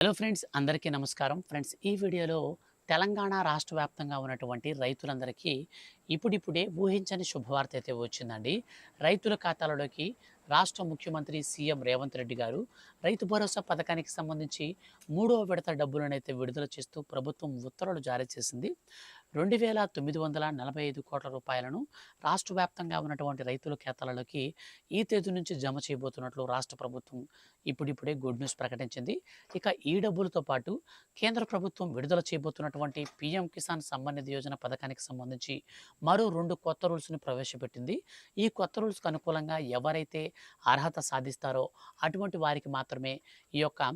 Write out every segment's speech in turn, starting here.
Hello friends, అందరికీ నమస్కారం. Friends, ఈ వీడియోలో తెలంగాణ రాష్ట్ర వ్యాప్తంగా ఉన్నటువంటి రైతులందరికీ ఇప్పుడిప్పుడే ఊహించని శుభవార్త అయితే వచ్చిందండి. రైతుల ఖాతాలలోకి రాష్ట్ర ముఖ్యమంత్రి సీఎం రేవంత్ రెడ్డి గారు రైతు భరోసా పథకానికి సంబంధించి మూడవ విడత డబ్బులనైతే విడుదల చేస్తూ ప్రభుత్వం ఉత్తర్వులు జారీ చేసింది. 2,945 కోట్ల రూపాయలను రాష్ట్ర వ్యాప్తంగా ఉన్నటువంటి రైతుల ఖాతాలలోకి ఈ తేదీ నుంచి జమ చేయబోతున్నట్లు రాష్ట్ర ప్రభుత్వం ఇప్పుడిప్పుడే గుడ్ న్యూస్ ప్రకటించింది. ఇక ఈ డబ్బులతో పాటు కేంద్ర ప్రభుత్వం విడుదల చేయబోతున్నటువంటి పీఎం కిసాన్ సమ్మాన్ నిధి యోజన పథకానికి సంబంధించి మరో 2 కొత్త రూల్స్‌ని ప్రవేశపెట్టింది. ఈ కొత్త రూల్స్‌కు అనుకూలంగా ఎవరైతే అర్హత సాధిస్తారో అటువంటి వారికి మాత్రమే ఈ యొక్క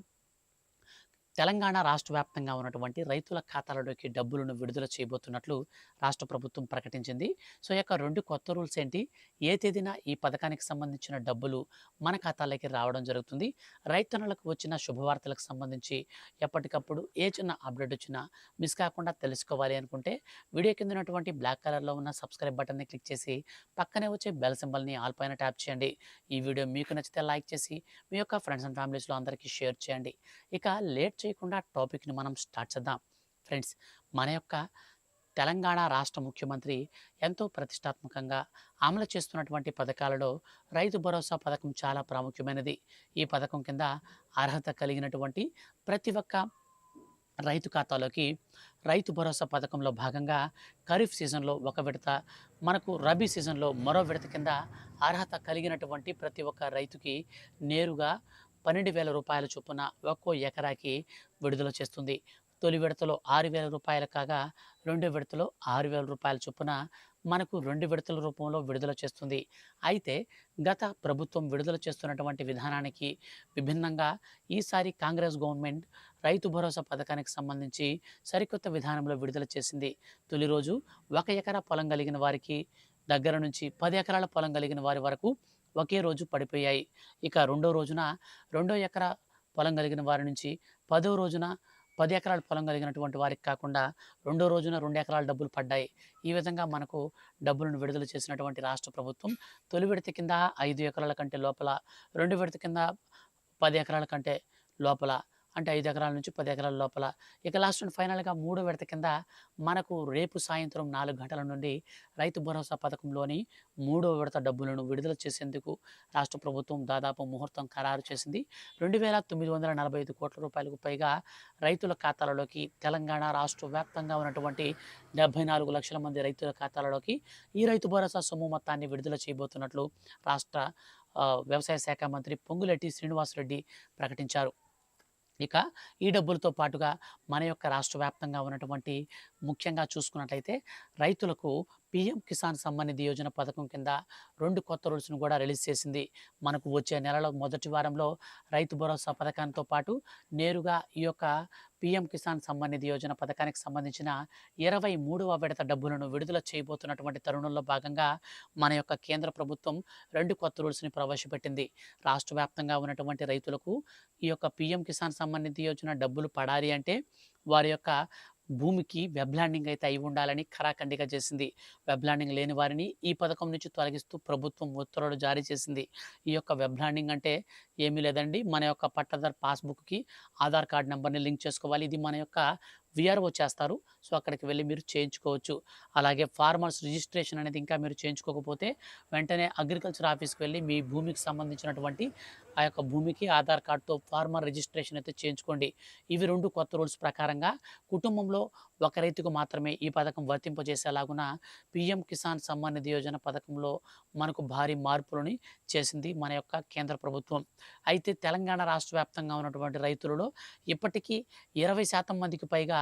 తెలంగాణ రాష్ట్ర వ్యాప్తంగా ఉన్నటువంటి రైతుల ఖాతాలలోకి డబ్బులను విడుదల చేయబోతున్నట్లు రాష్ట్ర ప్రభుత్వం ప్రకటించింది. సో, ఈ యొక్క 2 కొత్త రూల్స్ ఏంటి? ఏ తేదీన ఈ పథకానికి సంబంధించిన డబ్బులు మన ఖాతాలోకి రావడం జరుగుతుంది? రైతన్నలకు వచ్చిన శుభవార్తలకు సంబంధించి ఎప్పటికప్పుడు ఏ చిన్న అప్డేట్ వచ్చినా మిస్ కాకుండా తెలుసుకోవాలి అనుకుంటే వీడియో కింద ఉన్నటువంటి బ్లాక్ కలర్‌లో ఉన్న సబ్స్క్రైబ్ బటన్‌ని క్లిక్ చేసి పక్కనే వచ్చే బెల్ సింబల్‌ని ఆల్ పైన ట్యాప్ చేయండి. ఈ వీడియో మీకు నచ్చితే లైక్ చేసి మీ యొక్క ఫ్రెండ్స్ అండ్ ఫ్యామిలీస్‌లో అందరికీ షేర్ చేయండి. ఇక లేట్ చేయకుండా టాపిక్‌ని మనం స్టార్ట్ చేద్దాం. ఫ్రెండ్స్, మన యొక్క తెలంగాణ రాష్ట్ర ముఖ్యమంత్రి ఎంతో ప్రతిష్టాత్మకంగా అమలు చేస్తున్నటువంటి పథకాలలో రైతు భరోసా పథకం చాలా ప్రాముఖ్యమైనది. ఈ పథకం కింద అర్హత కలిగినటువంటి ప్రతి ఒక్క రైతు ఖాతాలోకి రైతు భరోసా పథకంలో భాగంగా ఖరీఫ్ సీజన్లో ఒక విడత, మనకు రబీ సీజన్లో మరో విడత కింద అర్హత కలిగినటువంటి ప్రతి ఒక్క రైతుకి నేరుగా 12,000 రూపాయల చొప్పున ఒక్కో ఎకరాకి విడుదల చేస్తుంది. తొలి విడతలో 6,000 రూపాయలు కాగా రెండో విడతలో 6,000 రూపాయల చొప్పున మనకు 2 విడతల రూపంలో విడుదల చేస్తుంది. అయితే గత ప్రభుత్వం విడుదల చేస్తున్నటువంటి విధానానికి విభిన్నంగా ఈసారి కాంగ్రెస్ గవర్నమెంట్ రైతు భరోసా పథకానికి సంబంధించి సరికొత్త విధానంలో విడుదల చేసింది. తొలి రోజు 1 ఎకరా పొలం కలిగిన వారికి దగ్గర నుంచి 10 ఎకరాల పొలం కలిగిన వారి వరకు ఒకే రోజు పడిపోయాయి. ఇక రెండో రోజున రెండో ఎకరా పొలం కలిగిన వారి నుంచి పదో రోజున 10 ఎకరాల పొలం కలిగినటువంటి వారికి కాకుండా రెండో రోజున 2 ఎకరాల డబ్బులు పడ్డాయి. ఈ విధంగా మనకు డబ్బులను విడుదల చేసినటువంటి రాష్ట్ర ప్రభుత్వం తొలి విడత కింద 5 ఎకరాల కంటే లోపల, రెండు విడత కింద 10 ఎకరాల కంటే లోపల, అంటే 5 ఎకరాల నుంచి 10 ఎకరాల లోపల, ఇక లాస్ట్ అండ్ ఫైనల్‌గా మూడో విడత కింద మనకు రేపు సాయంత్రం 4 గంటల నుండి రైతు భరోసా పథకంలోని మూడో విడత డబ్బులను విడుదల చేసేందుకు రాష్ట్ర ప్రభుత్వం దాదాపు ముహూర్తం ఖరారు చేసింది. 2,945 కోట్ల రూపాయలకు పైగా రైతుల ఖాతాలలోకి తెలంగాణ రాష్ట్ర వ్యాప్తంగా ఉన్నటువంటి 74 లక్షల మంది రైతుల ఖాతాలలోకి ఈ రైతు భరోసా సొమ్ము మొత్తాన్ని విడుదల చేయబోతున్నట్లు రాష్ట్ర వ్యవసాయ శాఖ మంత్రి పొంగులేటి శ్రీనివాసరెడ్డి ప్రకటించారు. ఇక ఈ డబ్బులతో పాటుగా మన యొక్క రాష్ట్ర వ్యాప్తంగా ఉన్నటువంటి ముఖ్యంగా చూసుకున్నట్లయితే రైతులకు పీఎం కిసాన్ సమ్మాన్ నిధి యోజన పథకం కింద 2 కొత్త రూల్స్‌ను కూడా రిలీజ్ చేసింది. మనకు వచ్చే నెలలో మొదటి వారంలో రైతు భరోసా పథకంతో పాటు నేరుగా ఈ యొక్క పీఎం కిసాన్ సమ్మాన్ నిధి యోజన పథకానికి సంబంధించిన 23వ విడత డబ్బులను విడుదల చేయబోతున్నటువంటి తరుణంలో భాగంగా మన యొక్క కేంద్ర ప్రభుత్వం 2 కొత్త రూల్స్‌ని ప్రవేశపెట్టింది. రాష్ట్ర వ్యాప్తంగా ఉన్నటువంటి రైతులకు ఈ యొక్క పీఎం కిసాన్ సమ్మాన్ నిధి యోజన డబ్బులు పడాలి అంటే వారి యొక్క భూమికి వెబ్ ల్యాండింగ్ అయితే అయి ఉండాలని ఖరాఖండిగా చేసింది. వెబ్ ల్యాండింగ్ లేని వారిని ఈ పథకం నుంచి తొలగిస్తూ ప్రభుత్వం ఉత్తర్వులు జారీ చేసింది. ఈ యొక్క వెబ్ ల్యాండింగ్ అంటే ఏమీ లేదండి, మన యొక్క పట్టాదారు పాస్‌బుక్‌కి ఆధార్ కార్డ్ నంబర్‌ని లింక్ చేసుకోవాలి. ఇది మన యొక్క వీఆర్ఓ చేస్తారు. సో, అక్కడికి వెళ్లి మీరు చేయించుకోవచ్చు. అలాగే ఫార్మర్స్ రిజిస్ట్రేషన్ అనేది ఇంకా మీరు చేయించుకోకపోతే వెంటనే అగ్రికల్చర్ ఆఫీస్‌కి వెళ్లి మీ భూమికి సంబంధించినటువంటి ఆ యొక్క భూమికి ఆధార్ కార్డ్‌తో ఫార్మర్ రిజిస్ట్రేషన్ అయితే చేయించుకోండి. ఇవి 2 కొత్త రూల్స్ ప్రకారంగా కుటుంబంలో ఒక రైతుకు మాత్రమే ఈ పథకం వర్తింపజేసేలాగున పీఎం కిసాన్ సమ్మాన్ నిధి యోజన పథకంలో మనకు భారీ మార్పులని చేసింది మన యొక్క కేంద్ర ప్రభుత్వం. అయితే తెలంగాణ రాష్ట్ర వ్యాప్తంగా ఉన్నటువంటి రైతులలో ఇప్పటికీ 20% మందికి పైగా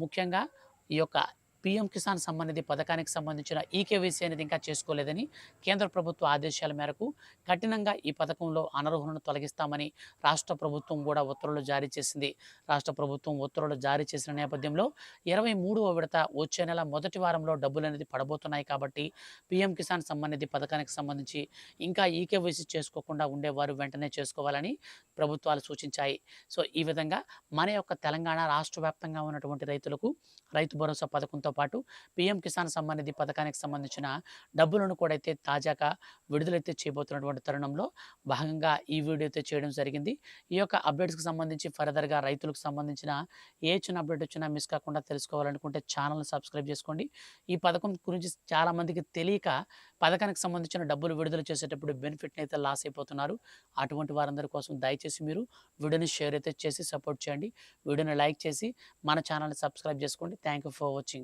ముఖ్యంగా ఈ యొక్క పీఎం కిసాన్ సమ్మాన్ నిధి పథకానికి సంబంధించిన ఈకేవైసీ అనేది ఇంకా చేసుకోలేదని కేంద్ర ప్రభుత్వ ఆదేశాల మేరకు కఠినంగా ఈ పథకంలో అనర్హులను తొలగిస్తామని రాష్ట్ర ప్రభుత్వం కూడా ఉత్తర్వులు జారీ చేసింది. రాష్ట్ర ప్రభుత్వం ఉత్తర్వులు జారీ చేసిన నేపథ్యంలో 23వ విడత వచ్చే నెల మొదటి వారంలో డబ్బులు అనేది పడబోతున్నాయి కాబట్టి పీఎం కిసాన్ సమ్మాన్ నిధి పథకానికి సంబంధించి ఇంకా ఈకేవైసీ చేసుకోకుండా ఉండేవారు వెంటనే చేసుకోవాలని ప్రభుత్వాలు సూచించాయి. సో, ఈ విధంగా మన యొక్క తెలంగాణ రాష్ట్ర వ్యాప్తంగా ఉన్నటువంటి రైతులకు రైతు భరోసా పథకంతో పాటు పీఎం కిసాన్ సమ్మాన్ నిధి పథకానికి సంబంధించిన డబ్బులను కూడా అయితే తాజాగా విడుదలైతే చేయబోతున్నటువంటి తరుణంలో భాగంగా ఈ వీడియో అయితే చేయడం జరిగింది. ఈ యొక్క అప్డేట్స్‌కి సంబంధించి ఫర్దర్‌గా రైతులకు సంబంధించిన ఏ చిన్న అప్డేట్ వచ్చినా మిస్ కాకుండా తెలుసుకోవాలనుకుంటే ఛానల్‌ని సబ్స్క్రైబ్ చేసుకోండి. ఈ పథకం గురించి చాలామందికి తెలియక పథకానికి సంబంధించిన డబ్బులు విడుదల చేసేటప్పుడు బెనిఫిట్‌ని అయితే లాస్ అయిపోతున్నారు. అటువంటి వారందరి కోసం దయచేసి మీరు వీడియోని షేర్ అయితే చేసి సపోర్ట్ చేయండి. వీడియోని లైక్ చేసి మన ఛానల్‌ని సబ్స్క్రైబ్ చేసుకోండి. Thank you for watching.